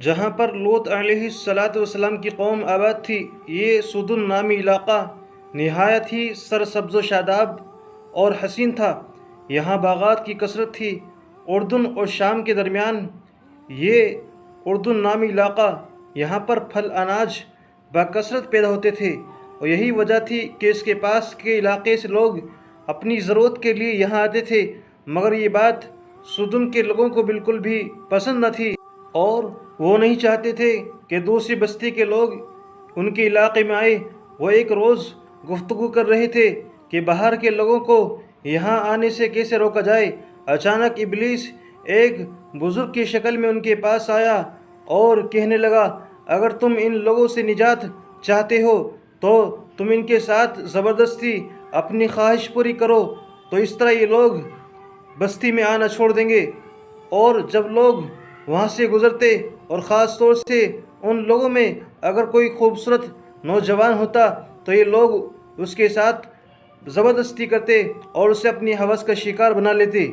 جہاں پر لوط علیہ السلام کی قوم آباد تھی، یہ سدن نامی علاقہ نہایت ہی سرسبز و شاداب اور حسین تھا۔ یہاں باغات کی کثرت تھی۔ اردن اور شام کے درمیان یہ اردن نامی علاقہ، یہاں پر پھل اناج بکثرت پیدا ہوتے تھے، اور یہی وجہ تھی کہ اس کے پاس کے علاقے سے لوگ اپنی ضرورت کے لیے یہاں آتے تھے۔ مگر یہ بات سدن کے لوگوں کو بالکل بھی پسند نہ تھی، اور وہ نہیں چاہتے تھے کہ دوسری بستی کے لوگ ان کے علاقے میں آئے۔ وہ ایک روز گفتگو کر رہے تھے کہ باہر کے لوگوں کو یہاں آنے سے کیسے روکا جائے۔ اچانک ابلیس ایک بزرگ کی شکل میں ان کے پاس آیا اور کہنے لگا، اگر تم ان لوگوں سے نجات چاہتے ہو تو تم ان کے ساتھ زبردستی اپنی خواہش پوری کرو، تو اس طرح یہ لوگ بستی میں آنا چھوڑ دیں گے۔ اور جب لوگ وہاں سے گزرتے، اور خاص طور سے ان لوگوں میں اگر کوئی خوبصورت نوجوان ہوتا، تو یہ لوگ اس کے ساتھ زبردستی کرتے اور اسے اپنی ہوس کا شکار بنا لیتے۔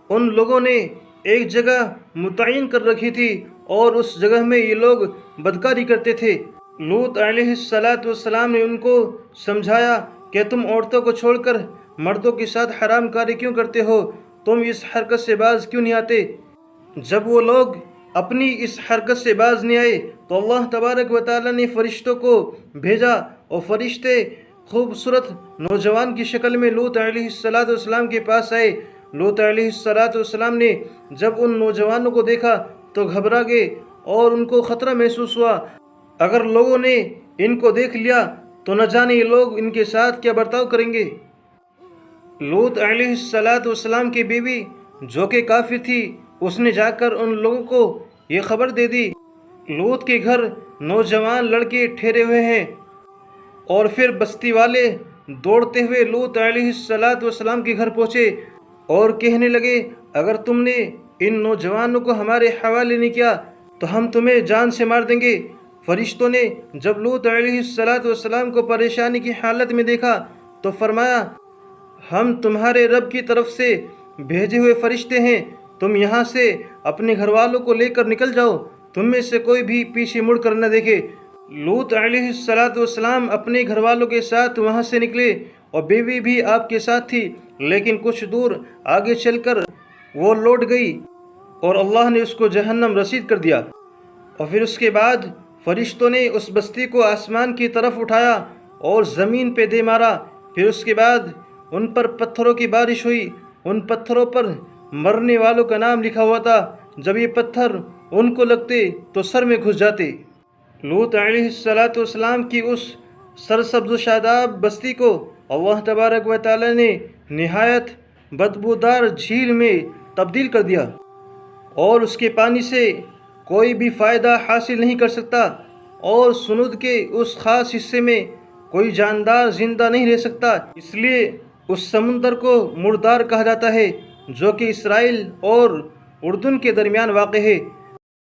ان لوگوں نے ایک جگہ متعین کر رکھی تھی، اور اس جگہ میں یہ لوگ بدکاری کرتے تھے۔ لوط علیہ السلام نے ان کو سمجھایا کہ تم عورتوں کو چھوڑ کر مردوں کے ساتھ حرام کاری کیوں کرتے ہو؟ تم اس حرکت سے باز کیوں نہیں آتے؟ جب وہ لوگ اپنی اس حرکت سے باز نہیں آئے تو اللہ تبارک و تعالیٰ نے فرشتوں کو بھیجا، اور فرشتے خوبصورت نوجوان کی شکل میں لوط علیہ السلام کے پاس آئے۔ لوط علیہ السلام نے جب ان نوجوانوں کو دیکھا تو گھبرا گئے، اور ان کو خطرہ محسوس ہوا۔ اگر لوگوں نے ان کو دیکھ لیا تو نہ جانے یہ لوگ ان کے ساتھ کیا برتاؤ کریں گے۔ لوط علیہ السلام کی بیوی جو کہ کافر تھی، اس نے جا کر ان لوگوں کو یہ خبر دے دی، لوط کے گھر نوجوان لڑکے ٹھہرے ہوئے ہیں۔ اور پھر بستی والے دوڑتے ہوئے لوط علیہ السلام کے گھر پہنچے اور کہنے لگے، اگر تم نے ان نوجوانوں کو ہمارے حوالے نہیں کیا تو ہم تمہیں جان سے مار دیں گے۔ فرشتوں نے جب لوط علیہ السلام کو پریشانی کی حالت میں دیکھا تو فرمایا، ہم تمہارے رب کی طرف سے بھیجے ہوئے فرشتے ہیں، تم یہاں سے اپنے گھر والوں کو لے کر نکل جاؤ، تم میں سے کوئی بھی پیچھے مڑ کر نہ دیکھے۔ لوط علیہ السلام اپنے گھر والوں کے ساتھ وہاں سے نکلے، اور بیوی بھی آپ کے ساتھ تھی، لیکن کچھ دور آگے چل کر وہ لوٹ گئی، اور اللہ نے اس کو جہنم رسید کر دیا۔ اور پھر اس کے بعد فرشتوں نے اس بستی کو آسمان کی طرف اٹھایا اور زمین پہ دے مارا۔ پھر اس کے بعد ان پر پتھروں کی بارش ہوئی۔ ان پتھروں پر مرنے والوں کا نام لکھا ہوا تھا۔ جب یہ پتھر ان کو لگتے تو سر میں گھس جاتے۔ لوط علیہ السلام کی اس سرسبز و شاداب بستی کو اللہ تبارک و تعالی نے نہایت بدبودار جھیل میں تبدیل کر دیا، اور اس کے پانی سے کوئی بھی فائدہ حاصل نہیں کر سکتا، اور سمندر کے اس خاص حصے میں کوئی جاندار زندہ نہیں رہ سکتا۔ اس لیے اس سمندر کو مردار کہا جاتا ہے، جو کہ اسرائیل اور اردن کے درمیان واقع ہے۔